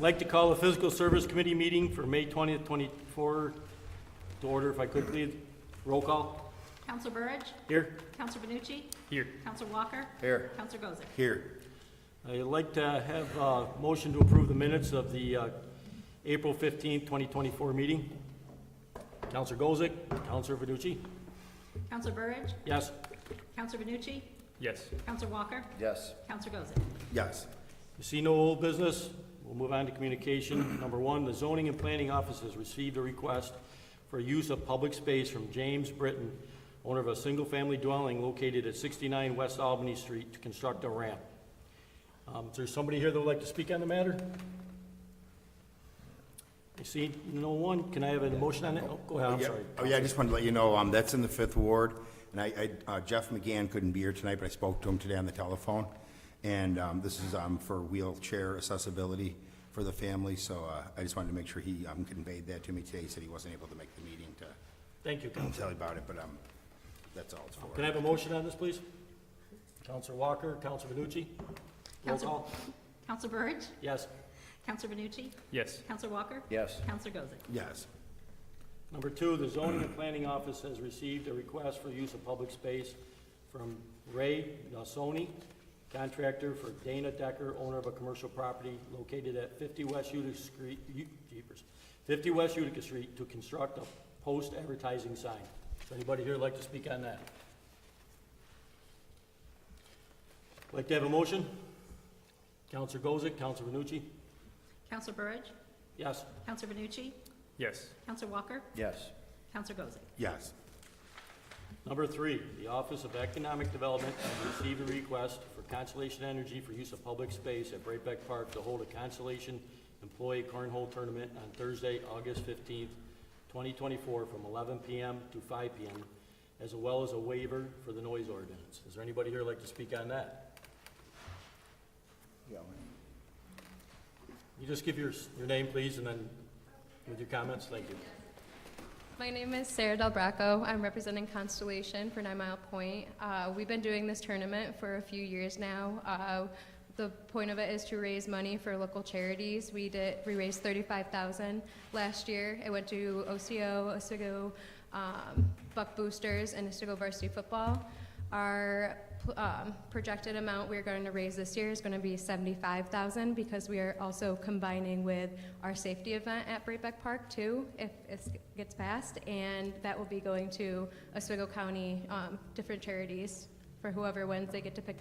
I'd like to call the Physical Service Committee meeting for May 20th, 24 to order, if I could please. Roll call. Council Burridge. Here. Council Benucci. Here. Council Walker. Here. Council Gozick. Here. I'd like to have a motion to approve the minutes of the April 15th, 2024 meeting. Counselor Gozick, Counselor Verducci. Council Burridge. Yes. Council Benucci. Yes. Council Walker. Yes. Council Gozick. Yes. You see no old business, we'll move on to communication. Number one, the Zoning and Planning Office has received a request for use of public space from James Britton, owner of a single-family dwelling located at 69 West Albany Street, to construct a ramp. Is there somebody here that would like to speak on the matter? You see no one, can I have a motion on that? Oh, go ahead, I'm sorry. Oh, yeah, I just wanted to let you know, that's in the 5th Ward, and Jeff McGann couldn't be here tonight, but I spoke to him today on the telephone, and this is for wheelchair accessibility for the family, so I just wanted to make sure he conveyed that to me today. He said he wasn't able to make the meeting to Thank you, Counselor. tell you about it, but that's all it's for. Can I have a motion on this, please? Counselor Walker, Counselor Verducci? Roll call. Council Burridge. Yes. Council Benucci. Yes. Council Walker. Yes. Council Gozick. Yes. Number two, the Zoning and Planning Office has received a request for use of public space from Ray Nasoni, contractor for Dana Decker, owner of a commercial property located at 50 West Utica Street, 50 West Utica Street, to construct a post advertising sign. Does anybody here like to speak on that? Like to have a motion? Counselor Gozick, Counselor Verducci? Council Burridge. Yes. Council Benucci. Yes. Council Walker. Yes. Council Gozick. Yes. Number three, the Office of Economic Development has received a request for Constellation Energy for use of public space at Breakbeck Park to hold a Constellation Employee Cornhole Tournament on Thursday, August 15th, 2024, from 11 p.m. to 5 p.m., as well as a waiver for the noise ordinance. Is there anybody here who'd like to speak on that? You just give your name, please, and then with your comments. Thank you. My name is Sarah Del Bracco. I'm representing Constellation for 9 Mile Point. We've been doing this tournament for a few years now. The point of it is to raise money for local charities. We raised $35,000 last year. It went to OCO, Oswego, Buck Boosters, and Oswego Varsity Football. Our projected amount we're going to raise this year is going to be $75,000 because we are also combining with our safety event at Breakbeck Park too, if it gets passed, and that will be going to Oswego County different charities. For whoever wins, they get to pick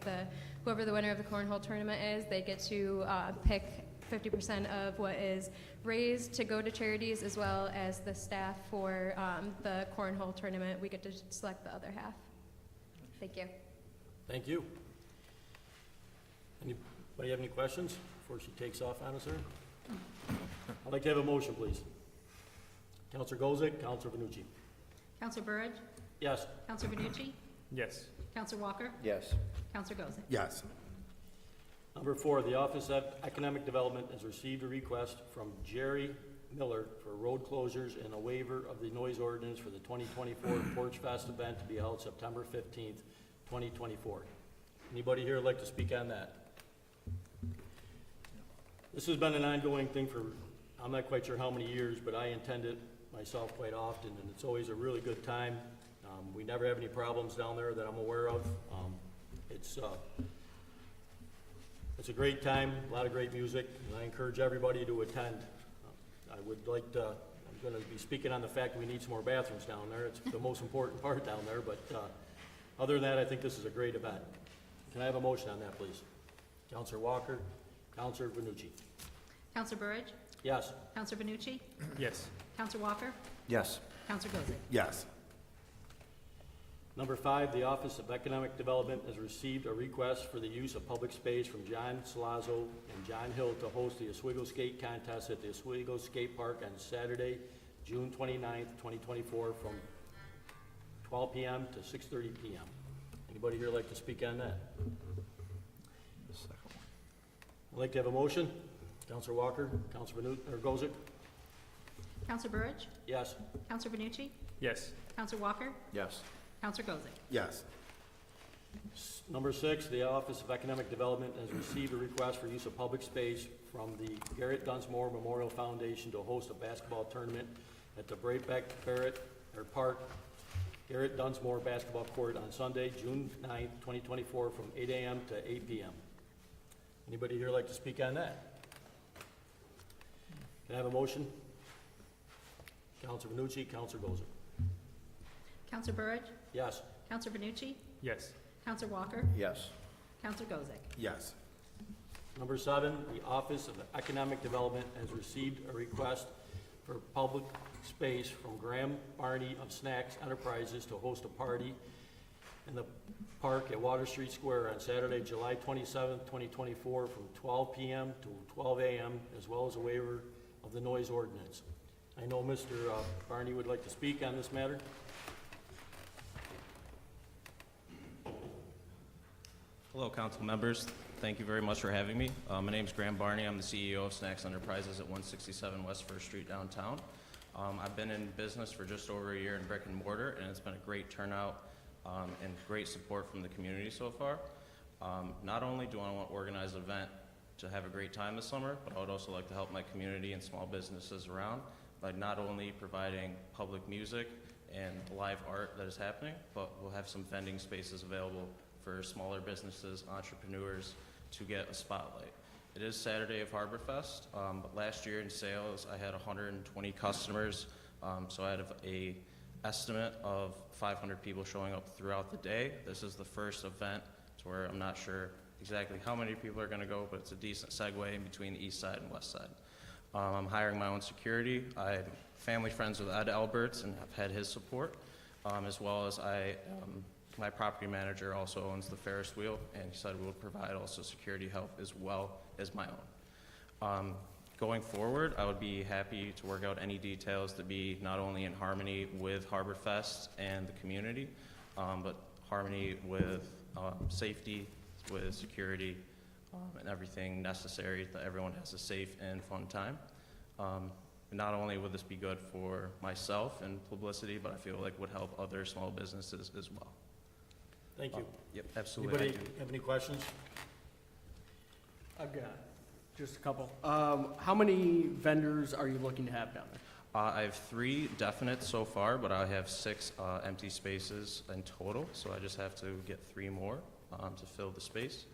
whoever the winner of the cornhole tournament is. They get to pick 50% of what is raised to go to charities, as well as the staff for the cornhole tournament. We get to select the other half. Thank you. Thank you. Anybody have any questions before she takes off on us, sir? I'd like to have a motion, please. Counselor Gozick, Counselor Verducci. Council Burridge. Yes. Council Benucci. Yes. Council Walker. Yes. Council Gozick. Yes. Number four, the Office of Economic Development has received a request from Jerry Miller for road closures and a waiver of the noise ordinance for the 2024 Porch Fest event to be held September 15th, 2024. Anybody here would like to speak on that? This has been an ongoing thing for, I'm not quite sure how many years, but I attend it myself quite often, and it's always a really good time. We never have any problems down there that I'm aware of. It's a great time, a lot of great music, and I encourage everybody to attend. I would like to, I'm going to be speaking on the fact that we need some more bathrooms down there. It's the most important part down there, but other than that, I think this is a great event. Can I have a motion on that, please? Counselor Walker, Counselor Verducci. Council Burridge. Yes. Council Benucci. Yes. Council Walker. Yes. Council Gozick. Yes. Number five, the Office of Economic Development has received a request for the use of public space from John Salazzo and John Hill to host the Oswego Skate Contest at the Oswego Skate Park on Saturday, June 29th, 2024, from 12 p.m. to 6:30 p.m. Anybody here like to speak on that? I'd like to have a motion. Counselor Walker, Counselor Gozick. Council Burridge. Yes. Council Benucci. Yes. Council Walker. Yes. Council Gozick. Yes. Number 6, the Office of Economic Development has received a request for use of public space from the Garrett Dunsmore Memorial Foundation to host a basketball tournament at the Breakback Park Garrett Dunsmore Basketball Court on Sunday, June 9th, 2024, from 8 a.m. to 8 p.m. Anybody here like to speak on that? Can I have a motion? Counselor Vernucci, Counselor Gozer. Counselor Burridge? Yes. Counselor Vernucci? Yes. Counselor Walker? Yes. Counselor Gozek? Yes. Number 7, the Office of Economic Development has received a request for public space from Graham Barney of Snacks Enterprises to host a party in the park at Water Street Square on Saturday, July 27th, 2024, from 12 p.m. to 12 a.m., as well as a waiver of the noise ordinance. I know Mr. Barney would like to speak on this matter. Hello, council members. Thank you very much for having me. My name is Graham Barney. I'm the CEO of Snacks Enterprises at 167 West First Street downtown. I've been in business for just over a year in brick and mortar, and it's been a great turnout and great support from the community so far. Not only do I want to organize an event to have a great time this summer, but I would also like to help my community and small businesses around by not only providing public music and live art that is happening, but we'll have some vending spaces available for smaller businesses, entrepreneurs to get a spotlight. It is Saturday of HarborFest, but last year in sales I had 120 customers, so I had a estimate of 500 people showing up throughout the day. This is the first event to where I'm not sure exactly how many people are going to go, but it's a decent segue in between the east side and west side. I'm hiring my own security. I'm family friends with Ed Alberts and have had his support, as well as my property manager also owns the Ferris wheel, and he said we will provide also security help as well as my own. Going forward, I would be happy to work out any details to be not only in harmony with HarborFest and the community, but harmony with safety, with security, and everything necessary that everyone has a safe and fun time. Not only would this be good for myself and publicity, but I feel like would help other small businesses as well. Thank you. Yep, absolutely. I Anybody do. have any questions? I've got just a couple. How many vendors are you looking to have down there? I have 3 definite so far, but I have 6 empty spaces in total, so I just have to get 3 more to fill the space.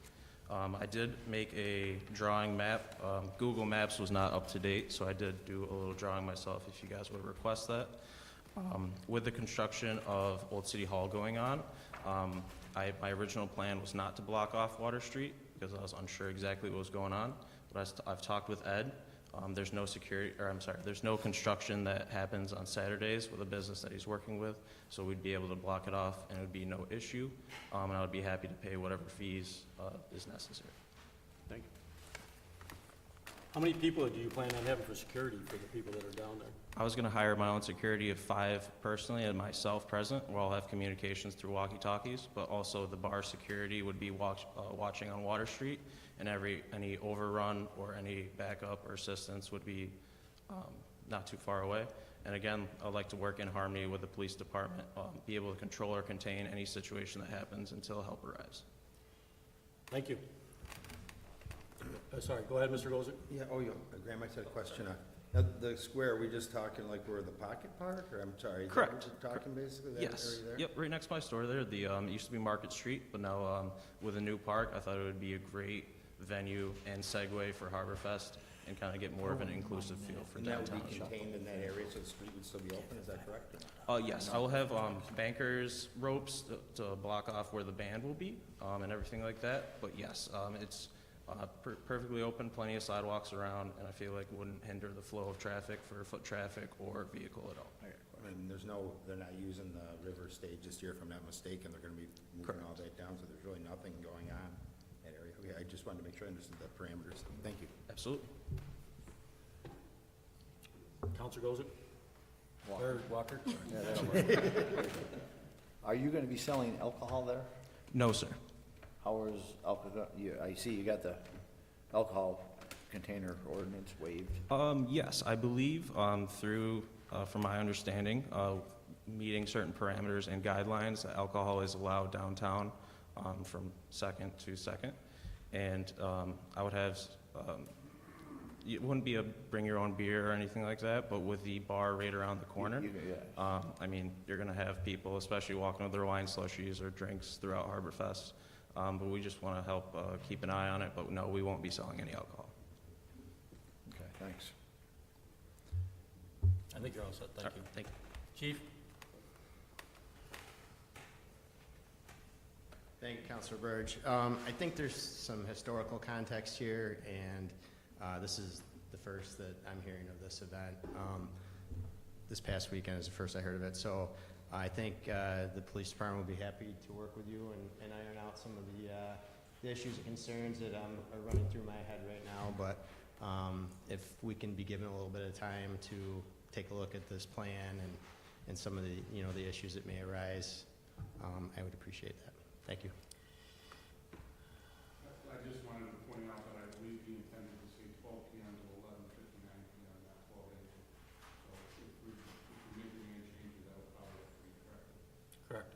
I did make a drawing map. Google Maps was not up to date, so I did do a little drawing myself if you guys would request that. With the construction of Old City Hall going on, my original plan was not to block off Water Street because I was unsure exactly what was going on, but I've talked with Ed. There's no there's no construction that happens on Saturdays with a business that he's working with, so we'd be able to block it off and it would be no issue, and I would be happy to pay whatever fees is necessary. Thank you. How many people do you plan on having for security for the people that are down there? I was going to hire my own security of 5 personally and myself present, where I'll have communications through walkie-talkies, but also the bar security would be watching on Water Street, and any overrun or any backup or assistance would be not too far away. And again, I'd like to work in harmony with the police department, be able to control or contain any situation that happens until help arrives. Thank you. Sorry, go ahead, Mr. Gozer. Yeah, Graham, I just had a question. Now, the square, are we just talking like where the Pocket Park, or I'm sorry? is that what Correct. we're talking basically, that Yes. area there? Yep, right next to my store there. The it used to be Market Street, but now with a new park, I thought it would be a great venue and segue for HarborFest and kind of get more of an inclusive feel for And that downtown. would be contained in that area, so the street would still be open, is that correct? Yes, I will have bankers ropes to block off where the band will be and everything like that. But yes, it's perfectly open, plenty of sidewalks around, and I feel like it wouldn't hinder the flow of traffic for foot traffic or vehicle at all. I mean, they're not using the river stage this year, if I'm not mistaken, they're gonna be moving Correct. all that down, so there's really nothing going on in that area. Okay, I just wanted to make sure I understood the parameters. Thank you. Absolutely. Counselor Gozer? Or Walker? Yeah, that'll work. Are you gonna be selling alcohol there? No, sir. How is alcohol, I see you got the alcohol container ordinance waived. Yes, I believe through, from my understanding, meeting certain parameters and guidelines, that alcohol is allowed downtown from second to second. And I would have, it wouldn't be a bring your own beer or anything like that, but with the bar right around the corner, Yeah. I mean, you're going to have people, especially walking with their wine slushies or drinks throughout Harbor Fest. But we just want to help keep an eye on it. But no, we won't be selling any alcohol. Okay, thanks. I think you're all set, thank you. Thank you. Chief? Thank you, Councilor Burge. I think there's some historical context here, and this is the first that I'm hearing of this event. This past weekend is the first I heard of it, so I think the police department will be happy to work with you and iron out some of the issues and concerns that are running through my head right now. But if we can be given a little bit of time to take a look at this plan and some of the the issues that may arise, I would appreciate that. Thank you. I just wanted to point out that I believe he intended to say 12 p.m. to 11:59 p.m., not 12 a.m. So if we're making any changes, that would probably have to be corrected. Correct.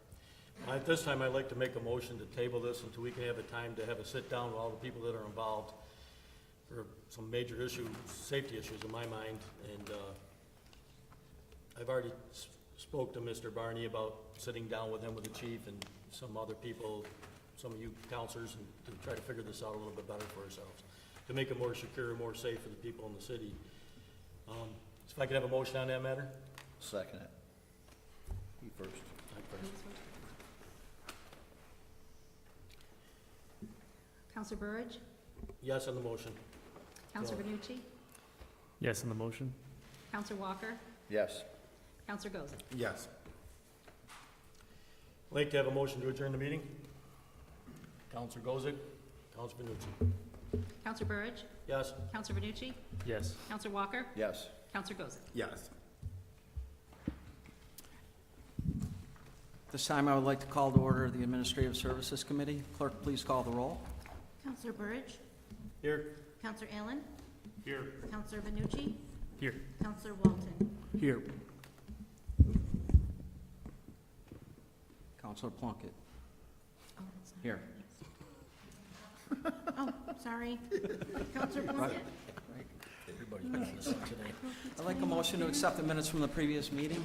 At this time, I'd like to make a motion to table this until we can have a time to have a sit-down with all the people that are involved for some major issues, safety issues in my mind. And I've already spoke to Mr. Barney about sitting down with him, with the chief, and some other people, some of you counselors, and to try to figure this out a little bit better for ourselves, to make it more secure, more safe for the people in the city. So if I could have a motion on that matter? Second it. You first. Counselor Burridge? Yes on the motion. Counselor Benucci? Yes on the motion? Counselor Walker? Yes. Counselor Gozick? Yes. I'd like to have a motion to adjourn the meeting. Counselor Gozick, Counselor Benucci. Counselor Burridge? Yes. Counselor Benucci? Yes. Counselor Walker? Yes. Counselor Gozick? Yes. This time, I would like to call to order the Administrative Services Committee. Clerk, please call the roll. Counselor Burridge? Here. Counselor Allen? Here. Counselor Benucci? Here. Counselor Walton? Here. Counselor Plunkett. Oh, that's not- Here. Oh, sorry. Counselor Plunkett? Everybody's been listening today. I'd like a motion to accept the minutes from the previous meeting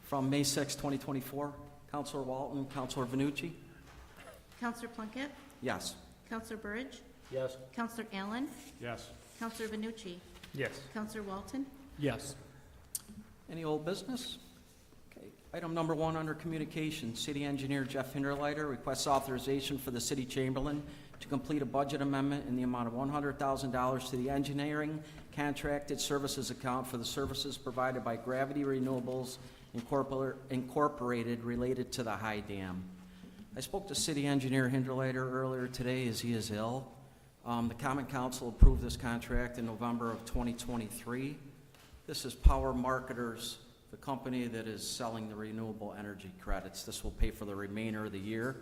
from May 6, 2024. Counselor Walton, Counselor Benucci. Counselor Plunkett? Yes. Counselor Burridge? Yes. Counselor Allen? Yes. Counselor Benucci? Yes. Counselor Walton? Yes. Any old business? Okay. Item number 1 under communication, City Engineer Jeff Hinderleiter requests authorization for the City Chamberlain to complete a budget amendment in the amount of $100,000 to the engineering contracted services account for the services provided by Gravity Renewables Incorporated related to the High Dam. I spoke to City Engineer Hinderleiter earlier today as he is ill. The Common Council approved this contract in November of 2023. This is Power Marketers, the company that is selling the renewable energy credits. This will pay for the remainder of the year,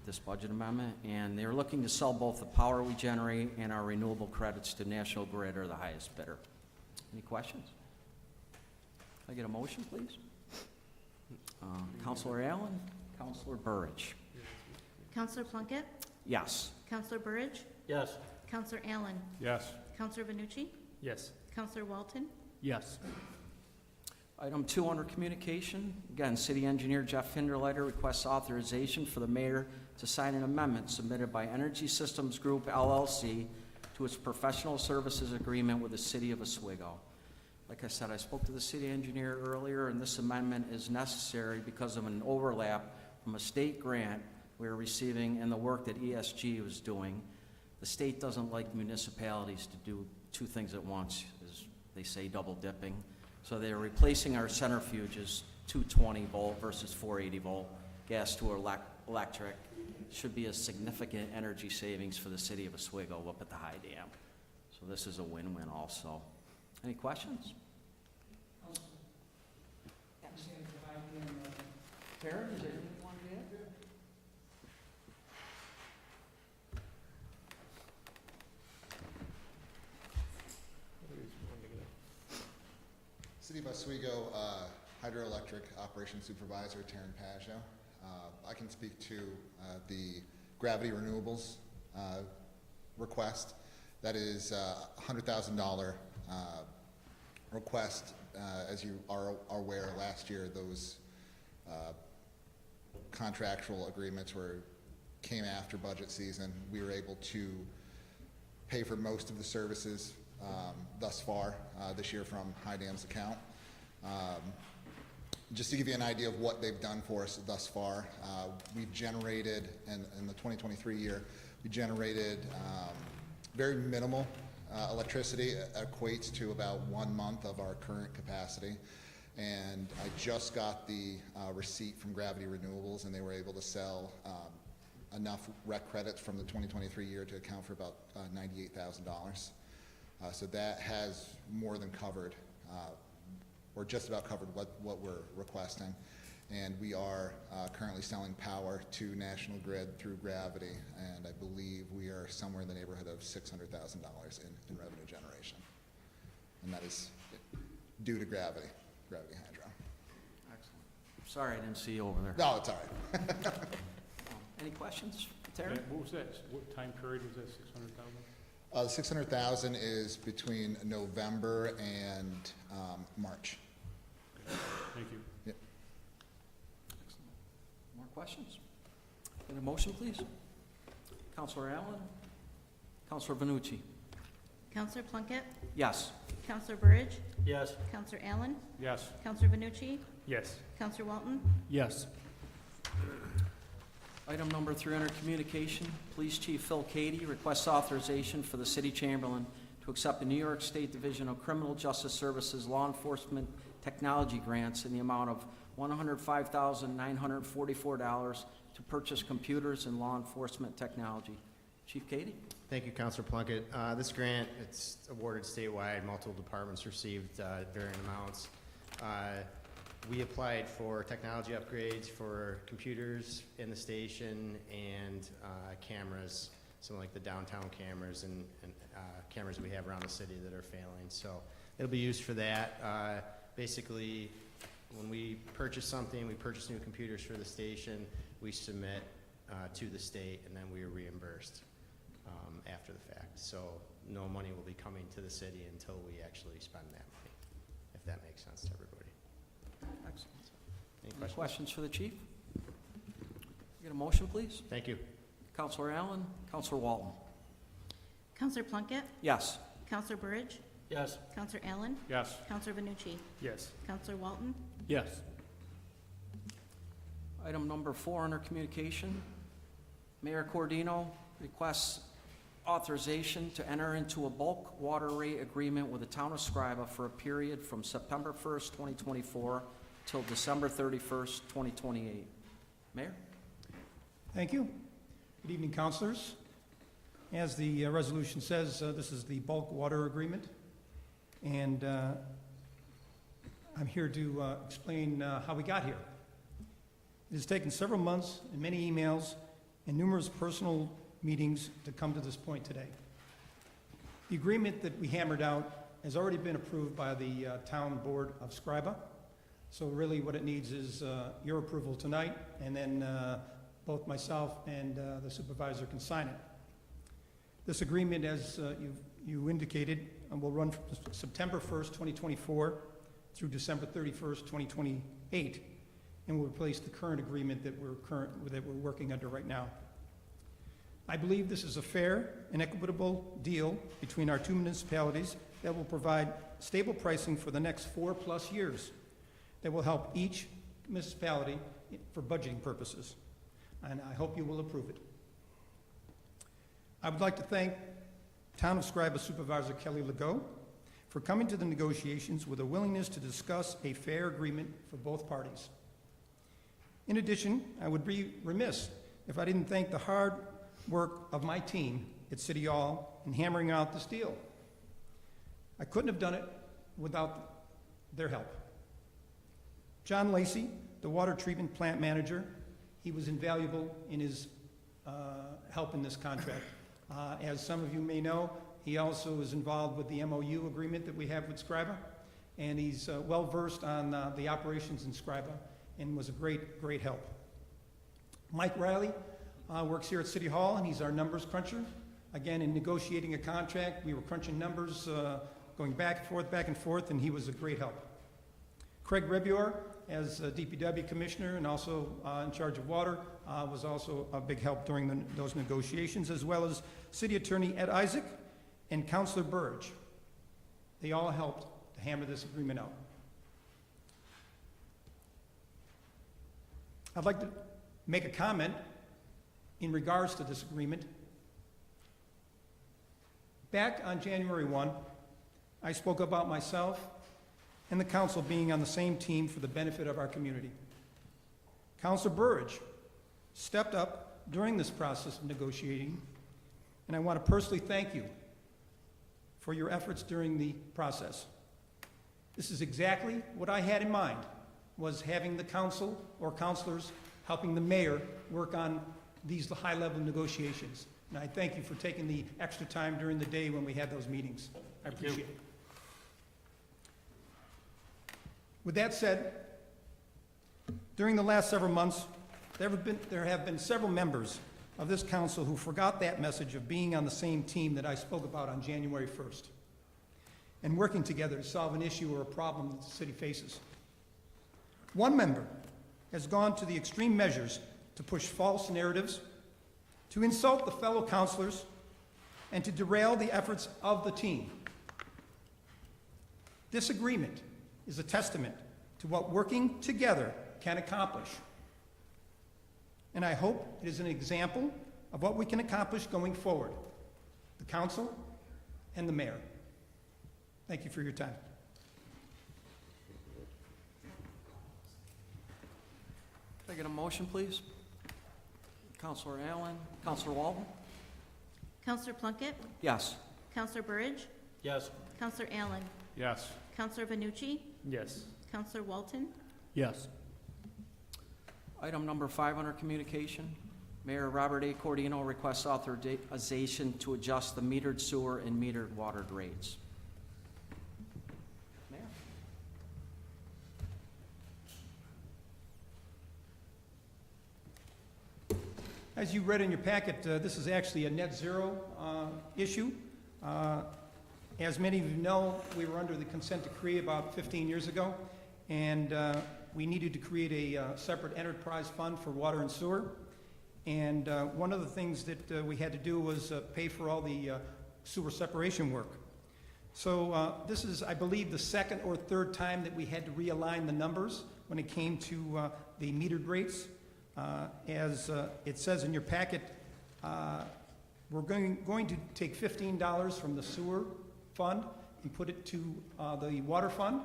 this budget amendment, and they're looking to sell both the power we generate and our renewable credits to National Grid or the highest bidder. Any questions? Can I get a motion, please? Counselor Allen, Counselor Burridge. Counselor Plunkett? Yes. Counselor Burridge? Yes. Counselor Allen? Yes. Counselor Benucci? Yes. Counselor Walton? Yes. Item 2 under communication, again, City Engineer Jeff Hinderleiter requests authorization for the mayor to sign an amendment submitted by Energy Systems Group LLC to its professional services agreement with the City of Oswego. Like I said, I spoke to the city engineer earlier, and this amendment is necessary because of an overlap from a state grant we are receiving and the work that ESG was doing. The state doesn't like municipalities to do two things at once, as they say, double dipping. So they're replacing our centrifuges, 220 volt versus 480 volt, gas to electric. Should be a significant energy savings for the city of Oswego up at the High Dam. So this is a win-win also. Any questions? Karen, is there anything you want to add? City of Oswego Hydroelectric Operations Supervisor Taryn Pagno. I can speak to the Gravity Renewables request. That is a $100,000 request. As you are aware, last year those contractual agreements came after budget season. We were able to pay for most of the services thus far this year from High Dam's account. Just to give you an idea of what they've done for us thus far, we've generated, in the 2023 year, we generated very minimal electricity. It equates to about 1 month of our current capacity. And I just got the receipt from Gravity Renewables, and they were able to sell enough rec credits from the 2023 year to account for about $98,000. So that has more than covered, or just about covered what we're requesting. And we are currently selling power to National Grid through Gravity, and I believe we are somewhere in the neighborhood of $600,000 in revenue generation. And that is due to Gravity Hydro. Excellent. Sorry I didn't see you over there. No, it's all right. Any questions, Terry? What was that? What time period was that, 600,000? 600,000 is between November and March. Thank you. Yep. Excellent. More questions? Get a motion, please? Counselor Allen? Counselor Vanucci? Counselor Plunkett? Yes. Counselor Burridge? Yes. Counselor Allen? Yes. Counselor Vanucci? Yes. Counselor Walton? Yes. Item number 3 under communication, Police Chief Phil Cady requests authorization for the City Chamberlain to accept the New York State Division of Criminal Justice Services Law Enforcement Technology Grants in the amount of $105,944 to purchase computers and law enforcement technology. Chief Cady? Thank you, Councilor Plunkett. This grant, it's awarded statewide. Multiple departments received varying amounts. We applied for technology upgrades for computers in the station and cameras, some like the downtown cameras and cameras we have around the city that are failing. So it'll be used for that. Basically, when we purchase something, we purchase new computers for the station, we submit to the state, and then we are reimbursed after the fact. So no money will be coming to the city until we actually spend that money, if that makes sense to everybody. Excellent. Any Any questions? questions for the chief? Get a motion, please? Thank you. Counselor Allen? Counselor Walton? Counselor Plunkett? Yes. Counselor Burridge? Yes. Counselor Allen? Yes. Counselor Vanucci? Yes. Counselor Walton? Yes. Item number 4 under communication, Mayor Cordino requests authorization to enter into a bulk water rate agreement with the town of Scriba for a period from September 1st, 2024 till December 31st, 2028. Mayor? Thank you. Good evening, councilors. As the resolution says, this is the bulk water agreement, and I'm here to explain how we got here. It has taken several months and many emails and numerous personal meetings to come to this point today. The agreement that we hammered out has already been approved by the town board of Scriba. So really what it needs is your approval tonight, and then both myself and the supervisor can sign it. This agreement, as you indicated, will run from September 1st, 2024 through December 31st, 2028, and will replace the current agreement that we're working under right now. I believe this is a fair and equitable deal between our two municipalities that will provide stable pricing for the next 4+ years that will help each municipality for budgeting purposes, and I hope you will approve it. I would like to thank Town of Scriba Supervisor Kelly Legault for coming to the negotiations with a willingness to discuss a fair agreement for both parties. In addition, I would be remiss if I didn't thank the hard work of my team at City Hall in hammering out this deal. I couldn't have done it without their help. John Lacey, the water treatment plant manager, he was invaluable in his help in this contract. As some of you may know, he also is involved with the MOU agreement that we have with Scriba, and he's well-versed on the operations in Scriba and was a great help. Mike Riley works here at City Hall, and he's our numbers cruncher. Again, in negotiating a contract, we were crunching numbers, going back and forth, and he was a great help. Craig Rebior, as DPW Commissioner and also in charge of water, was also a big help during those negotiations, as well as City Attorney Ed Isaac and Councilor Burge. They all helped to hammer this agreement out. I'd like to make a comment in regards to this agreement. Back on January 1, I spoke about myself and the council being on the same team for the benefit of our community. Councilor Burge stepped up during this process of negotiating, and I want to personally thank you for your efforts during the process. This is exactly what I had in mind, was having the council or councilors helping the mayor work on these high-level negotiations. And I thank you for taking the extra time during the day when we had those meetings. I appreciate it. With that said, during the last several months, there have been several members of this council who forgot that message of being on the same team that I spoke about on January 1st and working together to solve an issue or a problem that the city faces. One member has gone to the extreme measures to push false narratives, to insult the fellow councilors, and to derail the efforts of the team. This agreement is a testament to what working together can accomplish. And I hope it is an example of what we can accomplish going forward, the council and the mayor. Thank you for your time. Can I get a motion, please? Counselor Allen, Counselor Walton? Counselor Plunkett, Yes. Counselor Burridge, Yes. Counselor Allen, Yes. Counselor Vanucci, Yes. Counselor Walton, Yes. Item number 5 under communication. Mayor Robert A. Cordino requests authorization to adjust the metered sewer and metered water rates. Mayor? As you read in your packet, this is actually a net zero issue. As many of you know, we were under the consent decree about 15 years ago, and we needed to create a separate enterprise fund for water and sewer. And one of the things that we had to do was pay for all the sewer separation work. So this is, I believe, the second or third time that we had to realign the numbers when it came to the metered rates. As it says in your packet, we're going to take $15 from the sewer fund and put it to the water fund.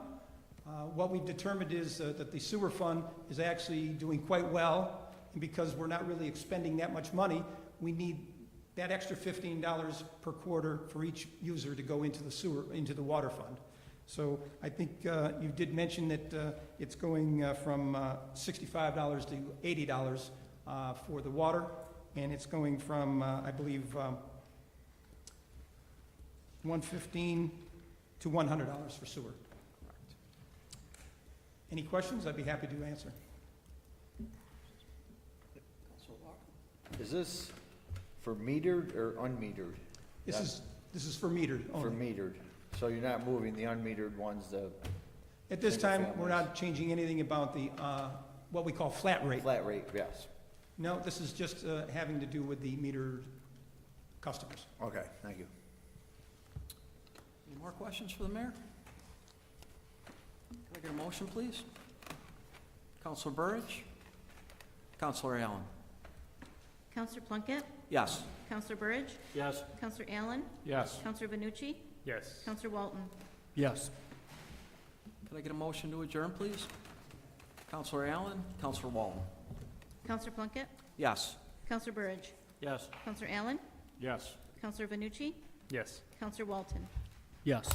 What we've determined is that the sewer fund is actually doing quite well, and because we're not really expending that much money, we need that extra $15 per quarter for each user to go into the water fund. So I think you did mention that it's going from $65 to $80 for the water, and it's going from, I believe, $115 to $100 for sewer. Any questions? I'd be happy to answer. Is this for metered or unmetered? This is for metered For only. metered. So you're not moving the unmetered ones to At this single time, we're families. not changing anything about the, what we call flat rate. Flat rate, yes. No, this is just having to do with the metered customers. Okay, thank you. Any more questions for the mayor? Can I get a motion, please? Counselor Burridge? Counselor Allen? Counselor Plunkett, Yes. Counselor Burridge, Yes. Counselor Allen, Yes. Counselor Vanucci, Yes. Counselor Walton, Yes. Can I get a motion to adjourn, please? Counselor Allen, Counselor Walton? Counselor Plunkett, Yes. Counselor Burridge, Yes. Counselor Allen, Yes. Counselor Vanucci, Yes. Counselor Walton. Yes.